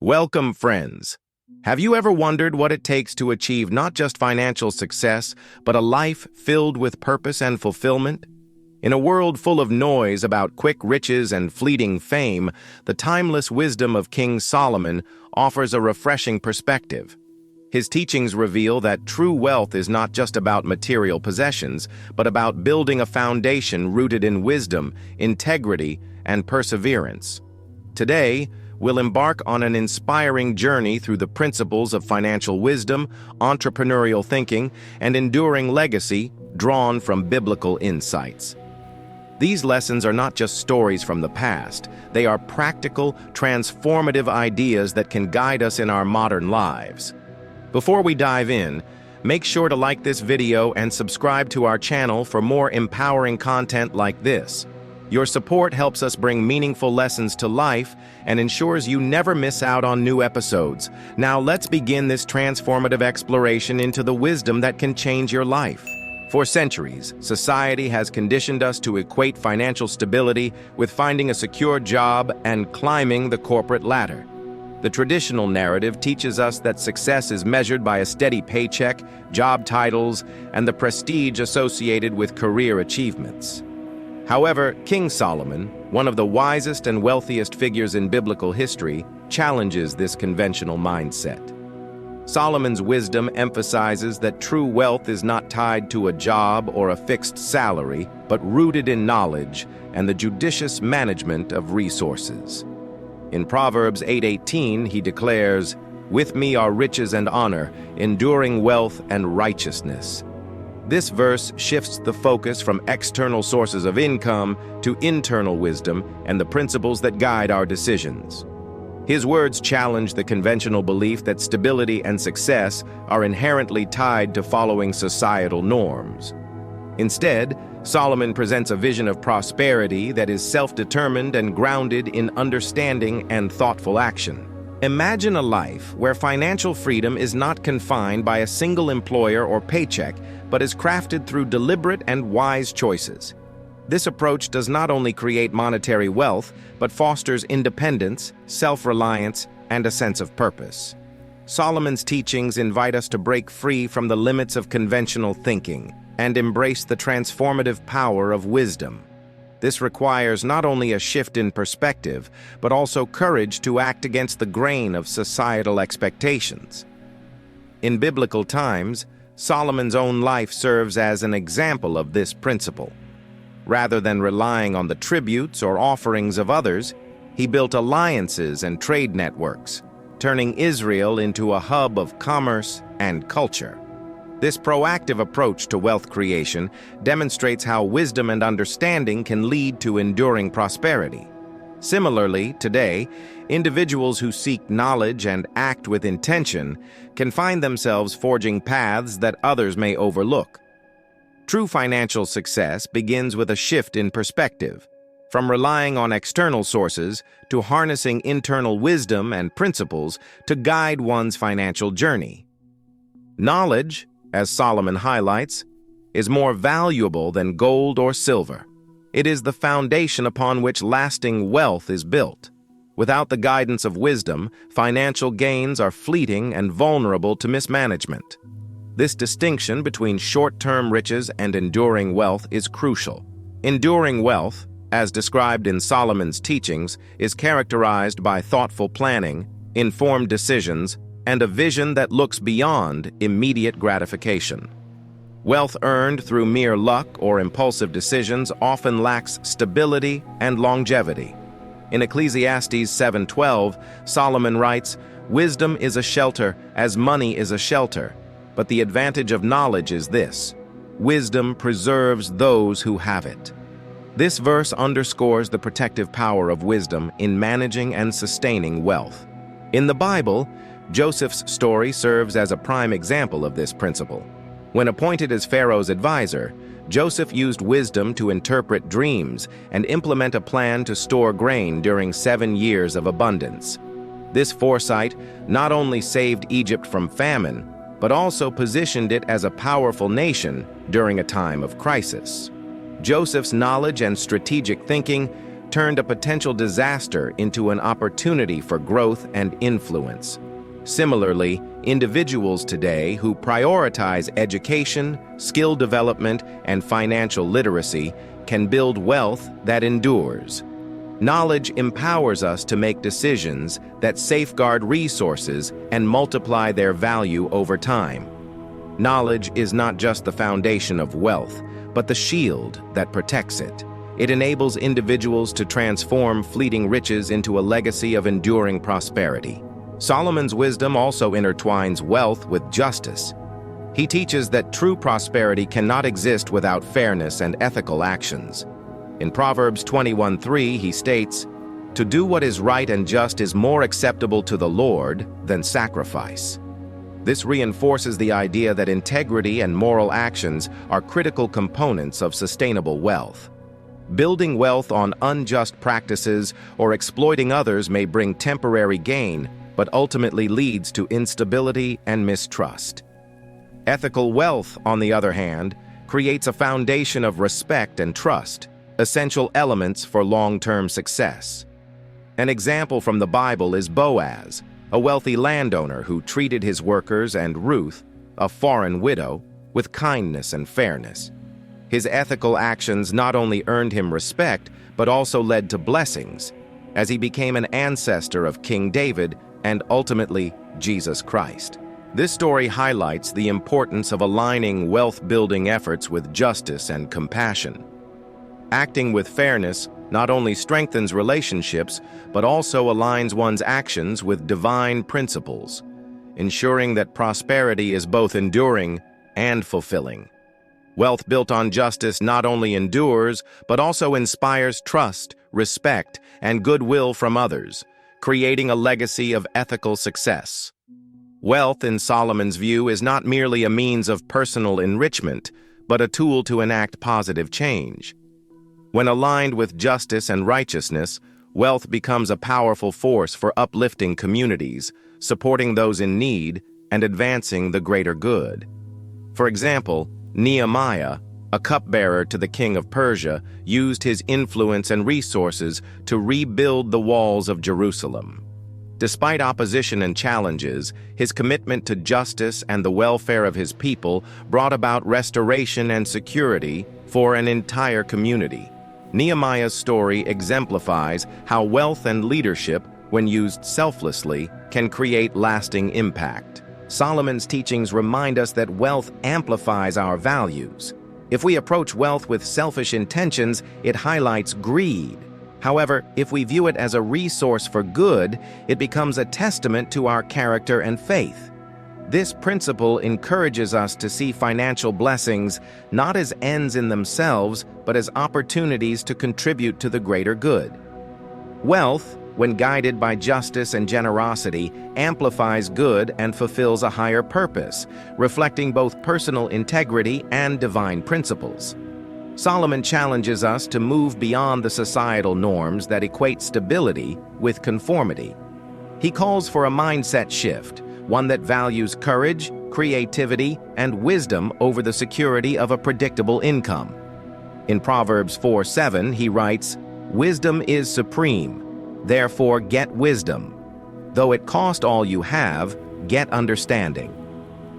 Welcome, friends. Have you ever wondered what it takes to achieve not just financial success, but a life filled with purpose and fulfillment? In a world full of noise about quick riches and fleeting fame, the timeless wisdom of King Solomon offers a refreshing perspective. His teachings reveal that true wealth is not just about material possessions, but about building a foundation rooted in wisdom, integrity, and perseverance. Today, we'll embark on an inspiring journey through the principles of financial wisdom, entrepreneurial thinking, and enduring legacy drawn from biblical insights. These lessons are not just stories from the past. They are practical, transformative ideas that can guide us in our modern lives. Before we dive in, make sure to like this video and subscribe to our channel for more empowering content like this. Your support helps us bring meaningful lessons to life and ensures you never miss out on new episodes. Now let's begin this transformative exploration into the wisdom that can change your life. For centuries, society has conditioned us to equate financial stability with finding a secure job and climbing the corporate ladder. The traditional narrative teaches us that success is measured by a steady paycheck, job titles, and the prestige associated with career achievements. However, King Solomon, one of the wisest and wealthiest figures in biblical history, challenges this conventional mindset. Solomon's wisdom emphasizes that true wealth is not tied to a job or a fixed salary, but rooted in knowledge and the judicious management of resources. In Proverbs 8:18, he declares, "With me are riches and honor, enduring wealth and righteousness." This verse shifts the focus from external sources of income to internal wisdom and the principles that guide our decisions. His words challenge the conventional belief that stability and success are inherently tied to following societal norms. Instead, Solomon presents a vision of prosperity that is self-determined and grounded in understanding and thoughtful action. Imagine a life where financial freedom is not confined by a single employer or paycheck, but is crafted through deliberate and wise choices. This approach does not only create monetary wealth, but fosters independence, self-reliance, and a sense of purpose. Solomon's teachings invite us to break free from the limits of conventional thinking and embrace the transformative power of wisdom. This requires not only a shift in perspective, but also courage to act against the grain of societal expectations. In biblical times, Solomon's own life serves as an example of this principle. Rather than relying on the tributes or offerings of others, he built alliances and trade networks, turning Israel into a hub of commerce and culture. This proactive approach to wealth creation demonstrates how wisdom and understanding can lead to enduring prosperity. Similarly, today, individuals who seek knowledge and act with intention can find themselves forging paths that others may overlook. True financial success begins with a shift in perspective, from relying on external sources to harnessing internal wisdom and principles to guide one's financial journey. Knowledge, as Solomon highlights, is more valuable than gold or silver. It is the foundation upon which lasting wealth is built. Without the guidance of wisdom, financial gains are fleeting and vulnerable to mismanagement. This distinction between short-term riches and enduring wealth is crucial. Enduring wealth, as described in Solomon's teachings, is characterized by thoughtful planning, informed decisions, and a vision that looks beyond immediate gratification. Wealth earned through mere luck or impulsive decisions often lacks stability and longevity. In Ecclesiastes 7:12, Solomon writes, "Wisdom is a shelter as money is a shelter, but the advantage of knowledge is this: wisdom preserves those who have it." This verse underscores the protective power of wisdom in managing and sustaining wealth. In the Bible, Joseph's story serves as a prime example of this principle. When appointed as Pharaoh's advisor, Joseph used wisdom to interpret dreams and implement a plan to store grain during 7 years of abundance. This foresight not only saved Egypt from famine, but also positioned it as a powerful nation during a time of crisis. Joseph's knowledge and strategic thinking turned a potential disaster into an opportunity for growth and influence. Similarly, individuals today who prioritize education, skill development, and financial literacy can build wealth that endures. Knowledge empowers us to make decisions that safeguard resources and multiply their value over time. Knowledge is not just the foundation of wealth, but the shield that protects it. It enables individuals to transform fleeting riches into a legacy of enduring prosperity. Solomon's wisdom also intertwines wealth with justice. He teaches that true prosperity cannot exist without fairness and ethical actions. In Proverbs 21:3, he states, "To do what is right and just is more acceptable to the Lord than sacrifice." This reinforces the idea that integrity and moral actions are critical components of sustainable wealth. Building wealth on unjust practices or exploiting others may bring temporary gain, but ultimately leads to instability and mistrust. Ethical wealth, on the other hand, creates a foundation of respect and trust, essential elements for long-term success. An example from the Bible is Boaz, a wealthy landowner who treated his workers, and Ruth, a foreign widow, with kindness and fairness. His ethical actions not only earned him respect, but also led to blessings, as he became an ancestor of King David and ultimately Jesus Christ. This story highlights the importance of aligning wealth-building efforts with justice and compassion. Acting with fairness not only strengthens relationships, but also aligns one's actions with divine principles, ensuring that prosperity is both enduring and fulfilling. Wealth built on justice not only endures, but also inspires trust, respect, and goodwill from others, creating a legacy of ethical success. Wealth, in Solomon's view, is not merely a means of personal enrichment, but a tool to enact positive change. When aligned with justice and righteousness, wealth becomes a powerful force for uplifting communities, supporting those in need, and advancing the greater good. For example, Nehemiah, a cupbearer to the king of Persia, used his influence and resources to rebuild the walls of Jerusalem. Despite opposition and challenges, his commitment to justice and the welfare of his people brought about restoration and security for an entire community. Nehemiah's story exemplifies how wealth and leadership, when used selflessly, can create lasting impact. Solomon's teachings remind us that wealth amplifies our values. If we approach wealth with selfish intentions, it highlights greed. However, if we view it as a resource for good, it becomes a testament to our character and faith. This principle encourages us to see financial blessings not as ends in themselves, but as opportunities to contribute to the greater good. Wealth, when guided by justice and generosity, amplifies good and fulfills a higher purpose, reflecting both personal integrity and divine principles. Solomon challenges us to move beyond the societal norms that equate stability with conformity. He calls for a mindset shift, one that values courage, creativity, and wisdom over the security of a predictable income. In Proverbs 4:7, he writes, "Wisdom is supreme, therefore get wisdom. Though it cost all you have, get understanding."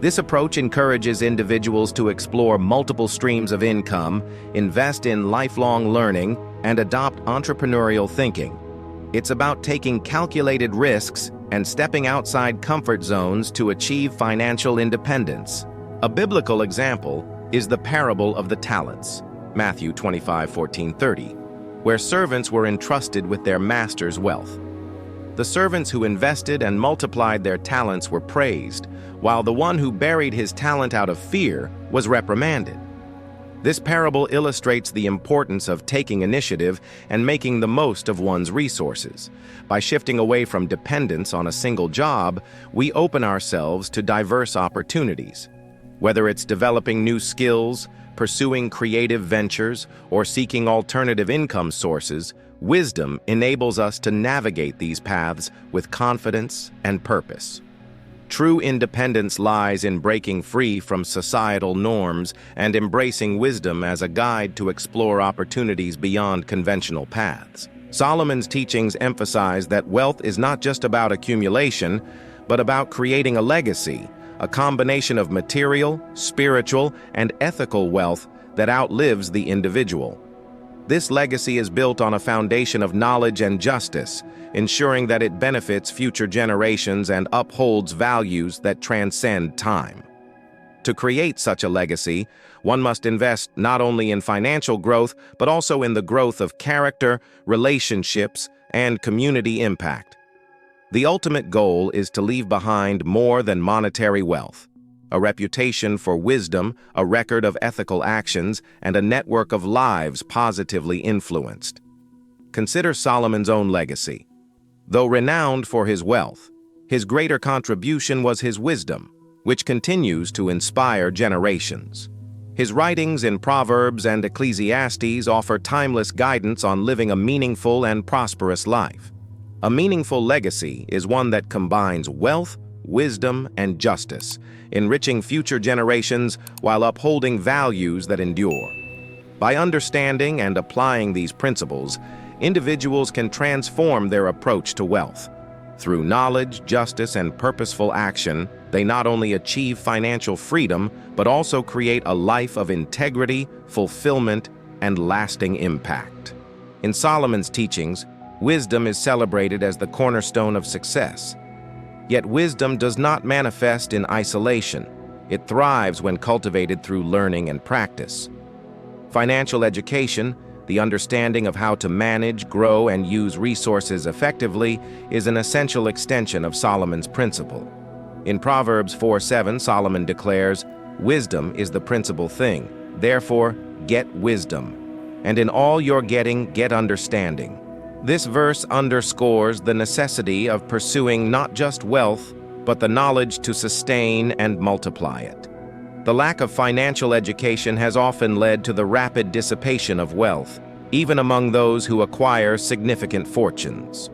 This approach encourages individuals to explore multiple streams of income, invest in lifelong learning, and adopt entrepreneurial thinking. It's about taking calculated risks and stepping outside comfort zones to achieve financial independence. A biblical example is the parable of the talents, Matthew 25:14-30, where servants were entrusted with their master's wealth. The servants who invested and multiplied their talents were praised, while the one who buried his talent out of fear was reprimanded. This parable illustrates the importance of taking initiative and making the most of one's resources. By shifting away from dependence on a single job, we open ourselves to diverse opportunities. Whether it's developing new skills, pursuing creative ventures, or seeking alternative income sources, wisdom enables us to navigate these paths with confidence and purpose. True independence lies in breaking free from societal norms and embracing wisdom as a guide to explore opportunities beyond conventional paths. Solomon's teachings emphasize that wealth is not just about accumulation, but about creating a legacy, a combination of material, spiritual, and ethical wealth that outlives the individual. This legacy is built on a foundation of knowledge and justice, ensuring that it benefits future generations and upholds values that transcend time. To create such a legacy, one must invest not only in financial growth, but also in the growth of character, relationships, and community impact. The ultimate goal is to leave behind more than monetary wealth: a reputation for wisdom, a record of ethical actions, and a network of lives positively influenced. Consider Solomon's own legacy. Though renowned for his wealth, his greater contribution was his wisdom, which continues to inspire generations. His writings in Proverbs and Ecclesiastes offer timeless guidance on living a meaningful and prosperous life. A meaningful legacy is one that combines wealth, wisdom, and justice, enriching future generations while upholding values that endure. By understanding and applying these principles, individuals can transform their approach to wealth. Through knowledge, justice, and purposeful action, they not only achieve financial freedom, but also create a life of integrity, fulfillment, and lasting impact. In Solomon's teachings, wisdom is celebrated as the cornerstone of success. Yet wisdom does not manifest in isolation. It thrives when cultivated through learning and practice. Financial education, the understanding of how to manage, grow, and use resources effectively, is an essential extension of Solomon's principle. In Proverbs 4:7, Solomon declares, "Wisdom is the principal thing. Therefore, get wisdom. And in all your getting, get understanding." This verse underscores the necessity of pursuing not just wealth, but the knowledge to sustain and multiply it. The lack of financial education has often led to the rapid dissipation of wealth, even among those who acquire significant fortunes.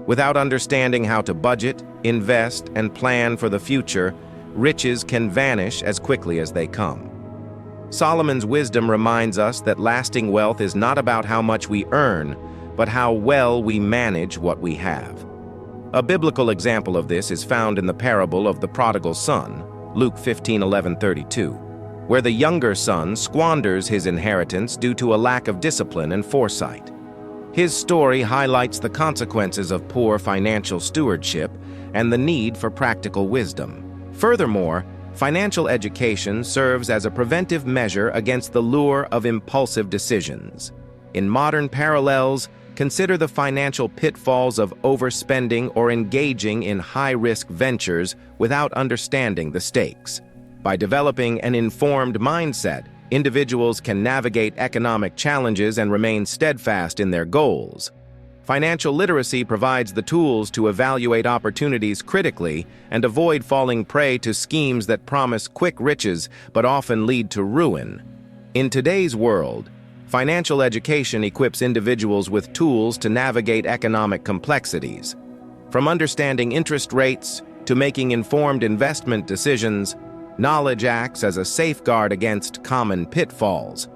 Without understanding how to budget, invest, and plan for the future, riches can vanish as quickly as they come. Solomon's wisdom reminds us that lasting wealth is not about how much we earn, but how well we manage what we have. A biblical example of this is found in the parable of the prodigal son, Luke 15:11-32, where the younger son squanders his inheritance due to a lack of discipline and foresight. His story highlights the consequences of poor financial stewardship and the need for practical wisdom. Furthermore, financial education serves as a preventive measure against the lure of impulsive decisions. In modern parallels, consider the financial pitfalls of overspending or engaging in high-risk ventures without understanding the stakes. By developing an informed mindset, individuals can navigate economic challenges and remain steadfast in their goals. Financial literacy provides the tools to evaluate opportunities critically and avoid falling prey to schemes that promise quick riches but often lead to ruin. In today's world, financial education equips individuals with tools to navigate economic complexities. From understanding interest rates to making informed investment decisions, knowledge acts as a safeguard against common pitfalls.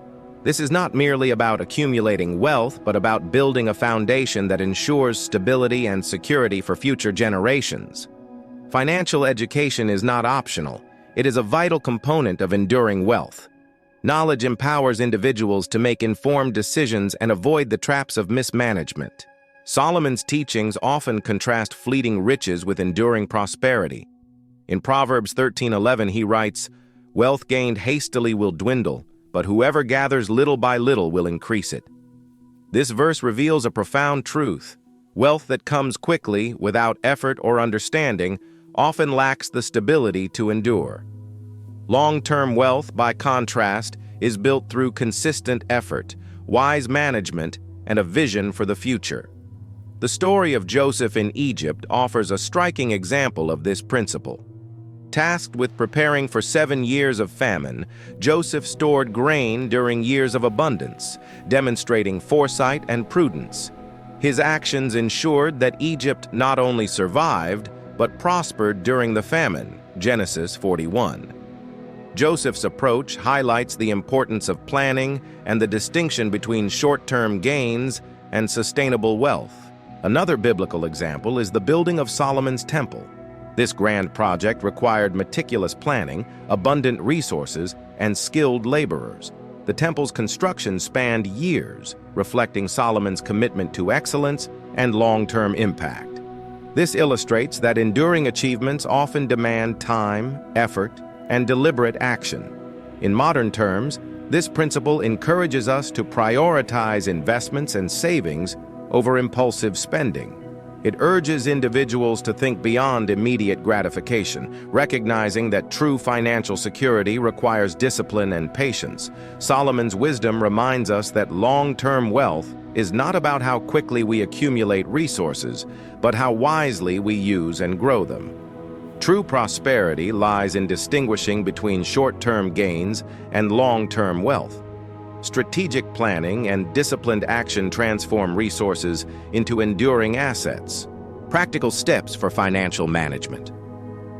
This is not merely about accumulating wealth, but about building a foundation that ensures stability and security for future generations. Financial education is not optional. It is a vital component of enduring wealth. Knowledge empowers individuals to make informed decisions and avoid the traps of mismanagement. Solomon's teachings often contrast fleeting riches with enduring prosperity. In Proverbs 13:11, he writes, "Wealth gained hastily will dwindle, but whoever gathers little by little will increase it." This verse reveals a profound truth. Wealth that comes quickly, without effort or understanding, often lacks the stability to endure. Long-term wealth, by contrast, is built through consistent effort, wise management, and a vision for the future. The story of Joseph in Egypt offers a striking example of this principle. Tasked with preparing for 7 years of famine, Joseph stored grain during years of abundance, demonstrating foresight and prudence. His actions ensured that Egypt not only survived, but prospered during the famine, Genesis 41. Joseph's approach highlights the importance of planning and the distinction between short-term gains and sustainable wealth. Another biblical example is the building of Solomon's temple. This grand project required meticulous planning, abundant resources, and skilled laborers. The temple's construction spanned years, reflecting Solomon's commitment to excellence and long-term impact. This illustrates that enduring achievements often demand time, effort, and deliberate action. In modern terms, this principle encourages us to prioritize investments and savings over impulsive spending. It urges individuals to think beyond immediate gratification, recognizing that true financial security requires discipline and patience. Solomon's wisdom reminds us that long-term wealth is not about how quickly we accumulate resources, but how wisely we use and grow them. True prosperity lies in distinguishing between short-term gains and long-term wealth. Strategic planning and disciplined action transform resources into enduring assets. Practical steps for financial management.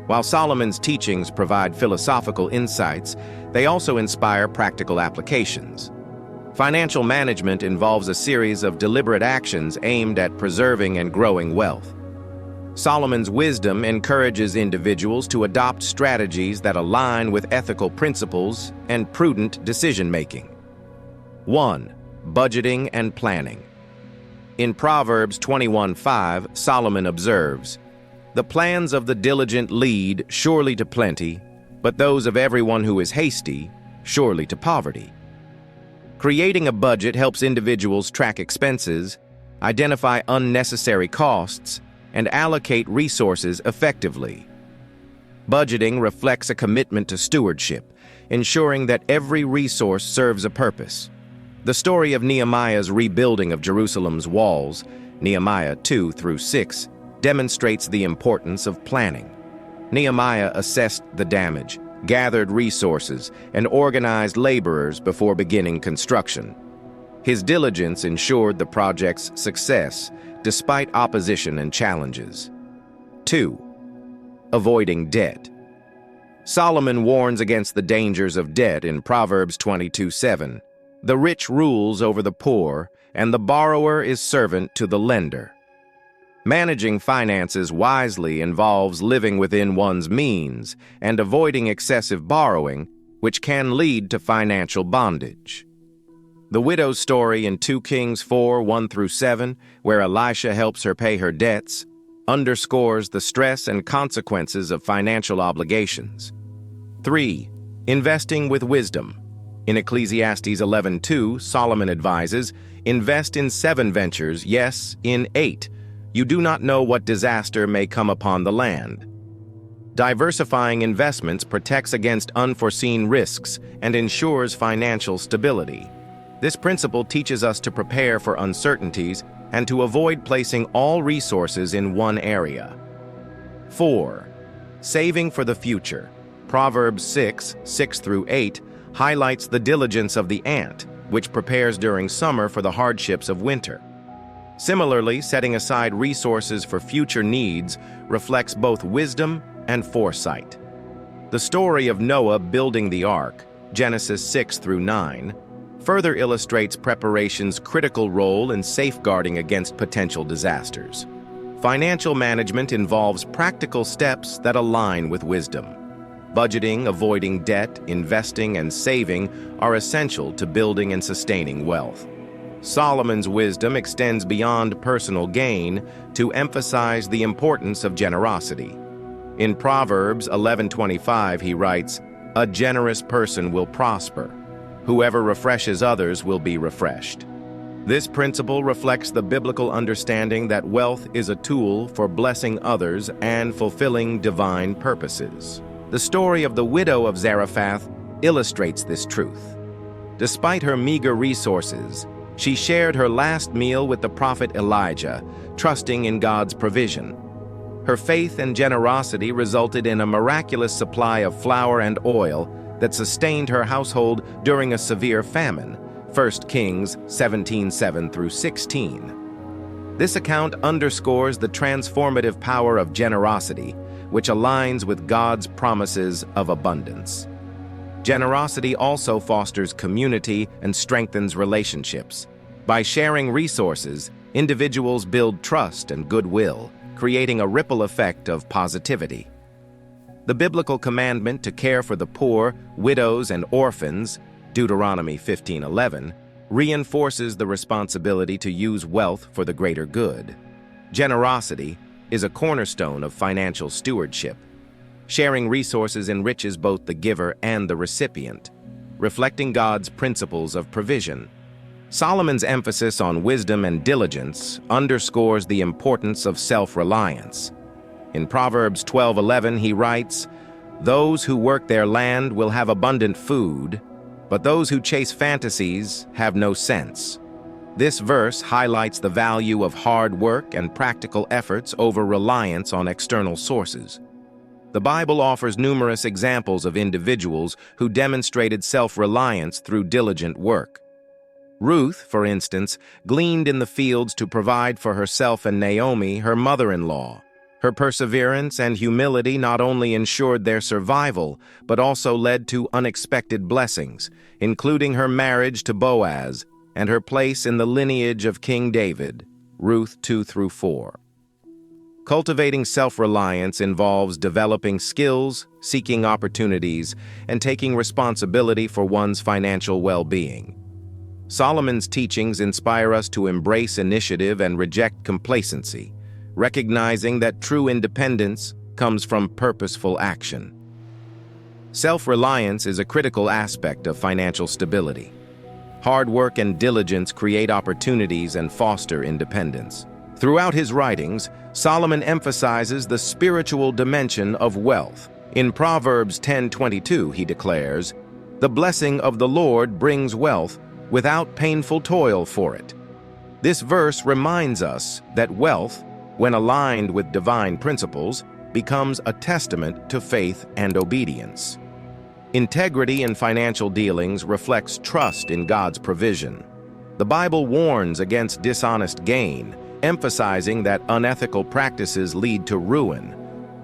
While Solomon's teachings provide philosophical insights, they also inspire practical applications. Financial management involves a series of deliberate actions aimed at preserving and growing wealth. Solomon's wisdom encourages individuals to adopt strategies that align with ethical principles and prudent decision-making. 1. Budgeting and planning. In Proverbs 21:5, Solomon observes, "The plans of the diligent lead surely to plenty, but those of everyone who is hasty, surely to poverty." Creating a budget helps individuals track expenses, identify unnecessary costs, and allocate resources effectively. Budgeting reflects a commitment to stewardship, ensuring that every resource serves a purpose. The story of Nehemiah's rebuilding of Jerusalem's walls, Nehemiah 2-6, demonstrates the importance of planning. Nehemiah assessed the damage, gathered resources, and organized laborers before beginning construction. His diligence ensured the project's success, despite opposition and challenges. 2. Avoiding debt. Solomon warns against the dangers of debt in Proverbs 22:7. The rich rules over the poor, and the borrower is servant to the lender. Managing finances wisely involves living within one's means and avoiding excessive borrowing, which can lead to financial bondage. The widow's story in 2 Kings 4:1-7, where Elisha helps her pay her debts, underscores the stress and consequences of financial obligations. 3. Investing with wisdom. In Ecclesiastes 11:2, Solomon advises, "Invest in 7 ventures, yes, in 8. You do not know what disaster may come upon the land." Diversifying investments protects against unforeseen risks and ensures financial stability. This principle teaches us to prepare for uncertainties and to avoid placing all resources in one area. 4. Saving for the future. Proverbs 6:6-8 highlights the diligence of the ant, which prepares during summer for the hardships of winter. Similarly, setting aside resources for future needs reflects both wisdom and foresight. The story of Noah building the ark, Genesis 6-9, further illustrates preparation's critical role in safeguarding against potential disasters. Financial management involves practical steps that align with wisdom. Budgeting, avoiding debt, investing, and saving are essential to building and sustaining wealth. Solomon's wisdom extends beyond personal gain to emphasize the importance of generosity. In Proverbs 11:25, he writes, "A generous person will prosper. Whoever refreshes others will be refreshed." This principle reflects the biblical understanding that wealth is a tool for blessing others and fulfilling divine purposes. The story of the widow of Zarephath illustrates this truth. Despite her meager resources, she shared her last meal with the prophet Elijah, trusting in God's provision. Her faith and generosity resulted in a miraculous supply of flour and oil that sustained her household during a severe famine, 1 Kings 17:7-16. This account underscores the transformative power of generosity, which aligns with God's promises of abundance. Generosity also fosters community and strengthens relationships. By sharing resources, individuals build trust and goodwill, creating a ripple effect of positivity. The biblical commandment to care for the poor, widows, and orphans, Deuteronomy 15:11, reinforces the responsibility to use wealth for the greater good. Generosity is a cornerstone of financial stewardship. Sharing resources enriches both the giver and the recipient, reflecting God's principles of provision. Solomon's emphasis on wisdom and diligence underscores the importance of self-reliance. In Proverbs 12:11, he writes, "Those who work their land will have abundant food, but those who chase fantasies have no sense." This verse highlights the value of hard work and practical efforts over reliance on external sources. The Bible offers numerous examples of individuals who demonstrated self-reliance through diligent work. Ruth, for instance, gleaned in the fields to provide for herself and Naomi, her mother-in-law. Her perseverance and humility not only ensured their survival, but also led to unexpected blessings, including her marriage to Boaz and her place in the lineage of King David, Ruth 2-4. Cultivating self-reliance involves developing skills, seeking opportunities, and taking responsibility for one's financial well-being. Solomon's teachings inspire us to embrace initiative and reject complacency, recognizing that true independence comes from purposeful action. Self-reliance is a critical aspect of financial stability. Hard work and diligence create opportunities and foster independence. Throughout his writings, Solomon emphasizes the spiritual dimension of wealth. In Proverbs 10:22, he declares, "The blessing of the Lord brings wealth without painful toil for it." This verse reminds us that wealth, when aligned with divine principles, becomes a testament to faith and obedience. Integrity in financial dealings reflects trust in God's provision. The Bible warns against dishonest gain, emphasizing that unethical practices lead to ruin.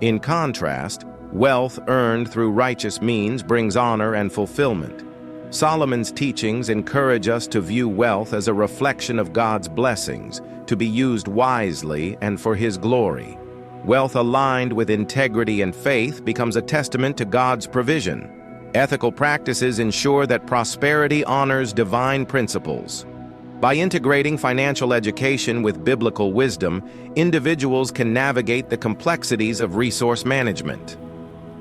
In contrast, wealth earned through righteous means brings honor and fulfillment. Solomon's teachings encourage us to view wealth as a reflection of God's blessings, to be used wisely and for His glory. Wealth aligned with integrity and faith becomes a testament to God's provision. Ethical practices ensure that prosperity honors divine principles. By integrating financial education with biblical wisdom, individuals can navigate the complexities of resource management.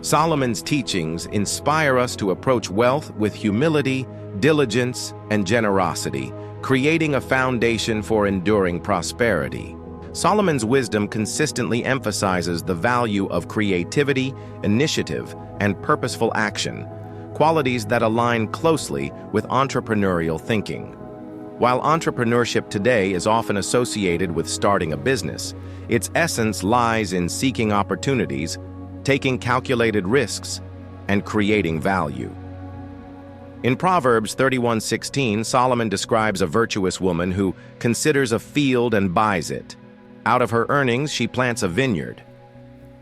Solomon's teachings inspire us to approach wealth with humility, diligence, and generosity, creating a foundation for enduring prosperity. Solomon's wisdom consistently emphasizes the value of creativity, initiative, and purposeful action, qualities that align closely with entrepreneurial thinking. While entrepreneurship today is often associated with starting a business, its essence lies in seeking opportunities, taking calculated risks, and creating value. In Proverbs 31:16, Solomon describes a virtuous woman who considers a field and buys it. Out of her earnings, she plants a vineyard.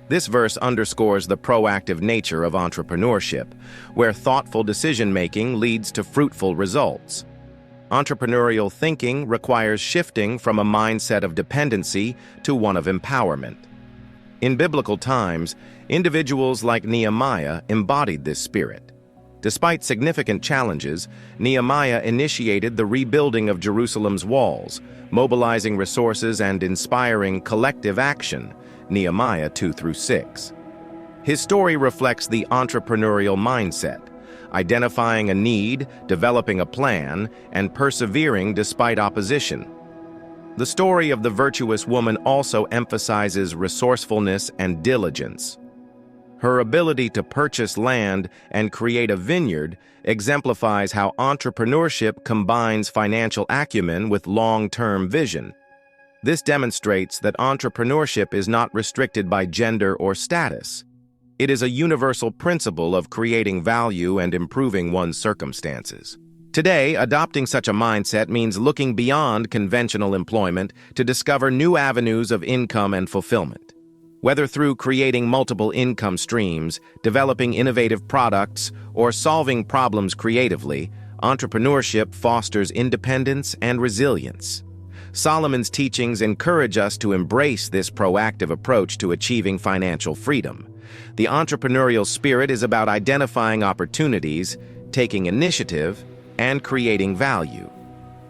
This verse underscores the proactive nature of entrepreneurship, where thoughtful decision-making leads to fruitful results. Entrepreneurial thinking requires shifting from a mindset of dependency to one of empowerment. In biblical times, individuals like Nehemiah embodied this spirit. Despite significant challenges, Nehemiah initiated the rebuilding of Jerusalem's walls, mobilizing resources and inspiring collective action, Nehemiah 2-6. His story reflects the entrepreneurial mindset, identifying a need, developing a plan, and persevering despite opposition. The story of the virtuous woman also emphasizes resourcefulness and diligence. Her ability to purchase land and create a vineyard exemplifies how entrepreneurship combines financial acumen with long-term vision. This demonstrates that entrepreneurship is not restricted by gender or status. It is a universal principle of creating value and improving one's circumstances. Today, adopting such a mindset means looking beyond conventional employment to discover new avenues of income and fulfillment. Whether through creating multiple income streams, developing innovative products, or solving problems creatively, Entrepreneurship fosters independence and resilience. Solomon's teachings encourage us to embrace this proactive approach to achieving financial freedom. The entrepreneurial spirit is about identifying opportunities, taking initiative, and creating value.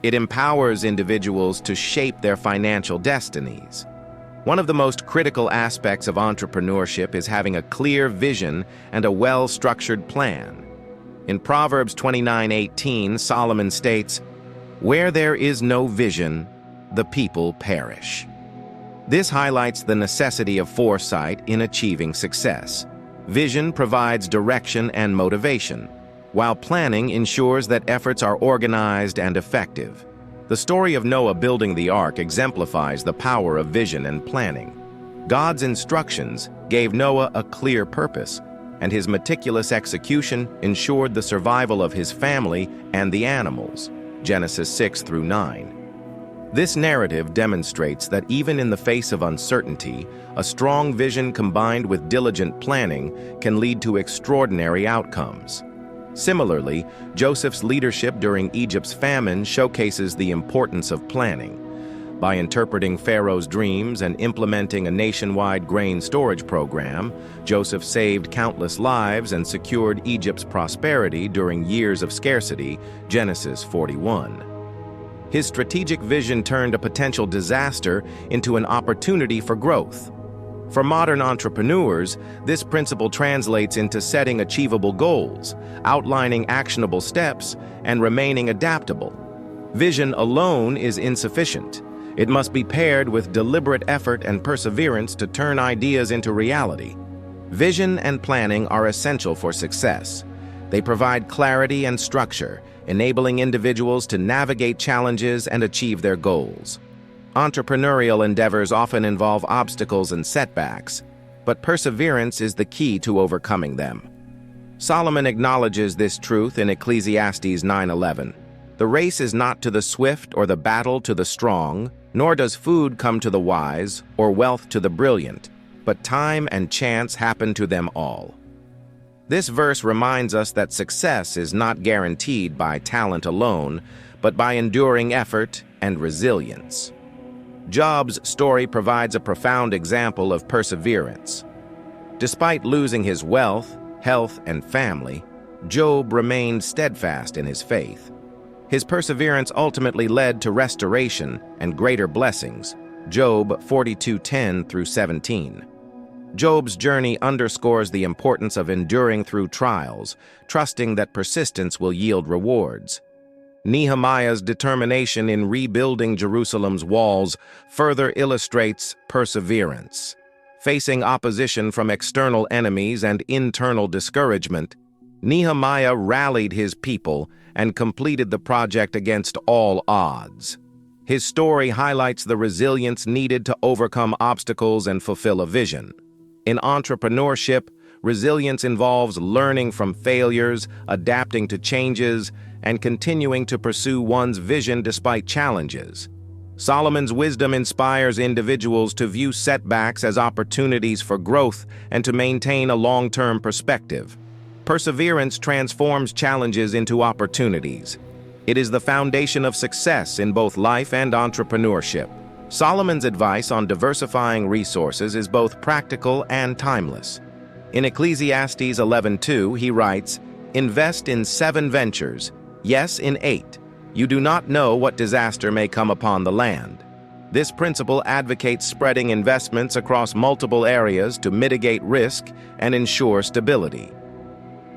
It empowers individuals to shape their financial destinies. One of the most critical aspects of entrepreneurship is having a clear vision and a well-structured plan. In Proverbs 29:18, Solomon states, "Where there is no vision, the people perish." This highlights the necessity of foresight in achieving success. Vision provides direction and motivation, while planning ensures that efforts are organized and effective. The story of Noah building the ark exemplifies the power of vision and planning. God's instructions gave Noah a clear purpose, and his meticulous execution ensured the survival of his family and the animals. Genesis 6-9. This narrative demonstrates that even in the face of uncertainty, a strong vision combined with diligent planning can lead to extraordinary outcomes. Similarly, Joseph's leadership during Egypt's famine showcases the importance of planning. By interpreting Pharaoh's dreams and implementing a nationwide grain storage program, Joseph saved countless lives and secured Egypt's prosperity during years of scarcity. Genesis 41. His strategic vision turned a potential disaster into an opportunity for growth. For modern entrepreneurs, this principle translates into setting achievable goals, outlining actionable steps, and remaining adaptable. Vision alone is insufficient. It must be paired with deliberate effort and perseverance to turn ideas into reality. Vision and planning are essential for success. They provide clarity and structure, enabling individuals to navigate challenges and achieve their goals. Entrepreneurial endeavors often involve obstacles and setbacks, but perseverance is the key to overcoming them. Solomon acknowledges this truth in Ecclesiastes 9:11. "The race is not to the swift or the battle to the strong, nor does food come to the wise or wealth to the brilliant, but time and chance happen to them all." This verse reminds us that success is not guaranteed by talent alone, but by enduring effort and resilience. Job's story provides a profound example of perseverance. Despite losing his wealth, health, and family, Job remained steadfast in his faith. His perseverance ultimately led to restoration and greater blessings. Job 42:10-17. Job's journey underscores the importance of enduring through trials, trusting that persistence will yield rewards. Nehemiah's determination in rebuilding Jerusalem's walls further illustrates perseverance. Facing opposition from external enemies and internal discouragement, Nehemiah rallied his people and completed the project against all odds. His story highlights the resilience needed to overcome obstacles and fulfill a vision. In entrepreneurship, resilience involves learning from failures, adapting to changes, and continuing to pursue one's vision despite challenges. Solomon's wisdom inspires individuals to view setbacks as opportunities for growth and to maintain a long-term perspective. Perseverance transforms challenges into opportunities. It is the foundation of success in both life and entrepreneurship. Solomon's advice on diversifying resources is both practical and timeless. In Ecclesiastes 11:2, he writes, "Invest in 7 ventures, yes, in 8. You do not know what disaster may come upon the land." This principle advocates spreading investments across multiple areas to mitigate risk and ensure stability.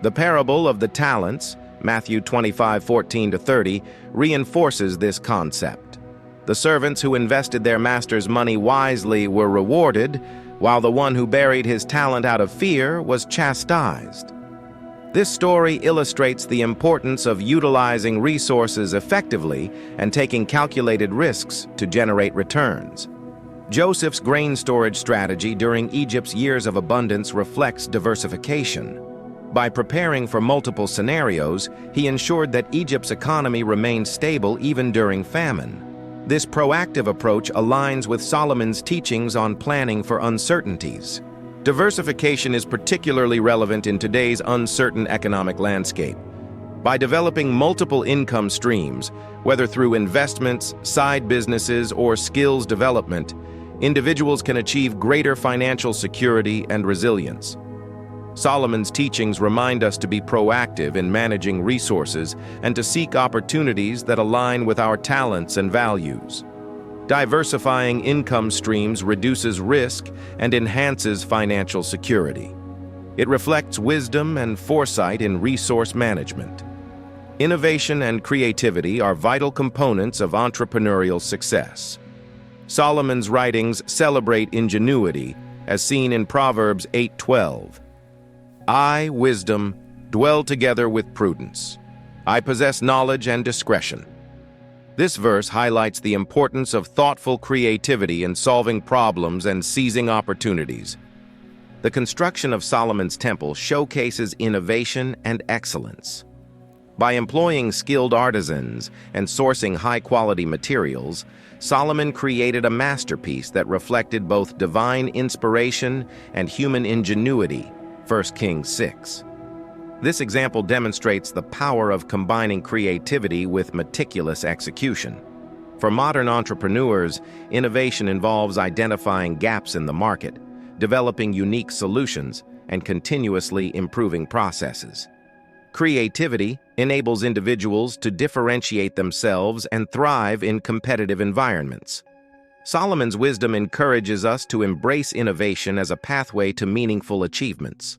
The parable of the talents, Matthew 25:14-30, reinforces this concept. The servants who invested their master's money wisely were rewarded, while the one who buried his talent out of fear was chastised. This story illustrates the importance of utilizing resources effectively and taking calculated risks to generate returns. Joseph's grain storage strategy during Egypt's years of abundance reflects diversification. By preparing for multiple scenarios, he ensured that Egypt's economy remained stable even during famine. This proactive approach aligns with Solomon's teachings on planning for uncertainties. Diversification is particularly relevant in today's uncertain economic landscape. By developing multiple income streams, whether through investments, side businesses, or skills development, individuals can achieve greater financial security and resilience. Solomon's teachings remind us to be proactive in managing resources and to seek opportunities that align with our talents and values. Diversifying income streams reduces risk and enhances financial security. It reflects wisdom and foresight in resource management. Innovation and creativity are vital components of entrepreneurial success. Solomon's writings celebrate ingenuity, as seen in Proverbs 8:12. I, wisdom, dwell together with prudence. I possess knowledge and discretion. This verse highlights the importance of thoughtful creativity in solving problems and seizing opportunities. The construction of Solomon's temple showcases innovation and excellence. By employing skilled artisans and sourcing high-quality materials, Solomon created a masterpiece that reflected both divine inspiration and human ingenuity, 1 Kings 6. This example demonstrates the power of combining creativity with meticulous execution. For modern entrepreneurs, innovation involves identifying gaps in the market, developing unique solutions, and continuously improving processes. Creativity enables individuals to differentiate themselves and thrive in competitive environments. Solomon's wisdom encourages us to embrace innovation as a pathway to meaningful achievements.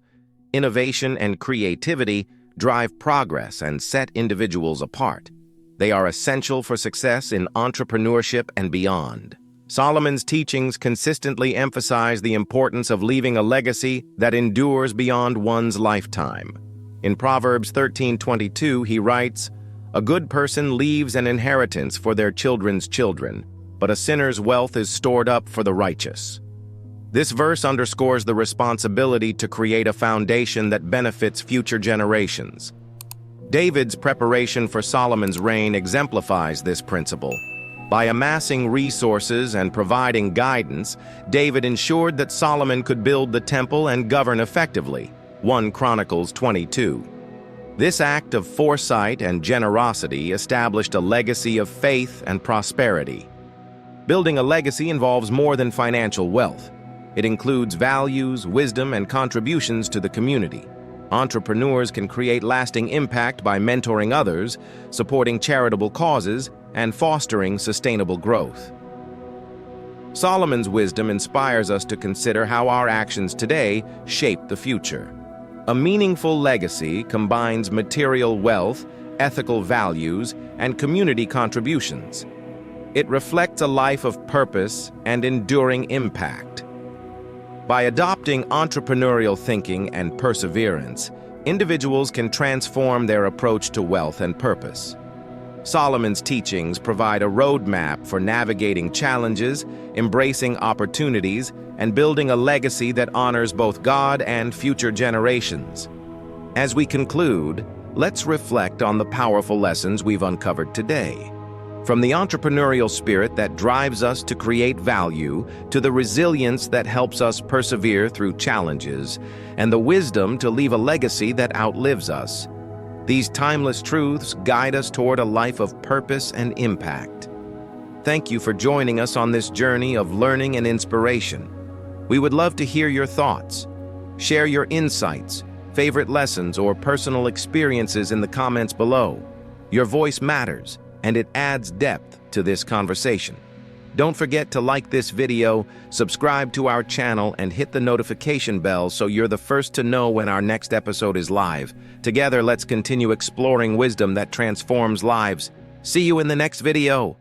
Innovation and creativity drive progress and set individuals apart. They are essential for success in entrepreneurship and beyond. Solomon's teachings consistently emphasize the importance of leaving a legacy that endures beyond one's lifetime. In Proverbs 13:22, he writes, "A good person leaves an inheritance for their children's children, but a sinner's wealth is stored up for the righteous." This verse underscores the responsibility to create a foundation that benefits future generations. David's preparation for Solomon's reign exemplifies this principle. By amassing resources and providing guidance, David ensured that Solomon could build the temple and govern effectively, 1 Chronicles 22. This act of foresight and generosity established a legacy of faith and prosperity. Building a legacy involves more than financial wealth. It includes values, wisdom, and contributions to the community. Entrepreneurs can create lasting impact by mentoring others, supporting charitable causes, and fostering sustainable growth. Solomon's wisdom inspires us to consider how our actions today shape the future. A meaningful legacy combines material wealth, ethical values, and community contributions. It reflects a life of purpose and enduring impact. By adopting entrepreneurial thinking and perseverance, individuals can transform their approach to wealth and purpose. Solomon's teachings provide a roadmap for navigating challenges, embracing opportunities, and building a legacy that honors both God and future generations. As we conclude, let's reflect on the powerful lessons we've uncovered today. From the entrepreneurial spirit that drives us to create value, to the resilience that helps us persevere through challenges, and the wisdom to leave a legacy that outlives us. These timeless truths guide us toward a life of purpose and impact. Thank you for joining us on this journey of learning and inspiration. We would love to hear your thoughts. Share your insights, favorite lessons, or personal experiences in the comments below. Your voice matters, and it adds depth to this conversation. Don't forget to like this video, subscribe to our channel, and hit the notification bell so you're the first to know when our next episode is live. Together, let's continue exploring wisdom that transforms lives. See you in the next video.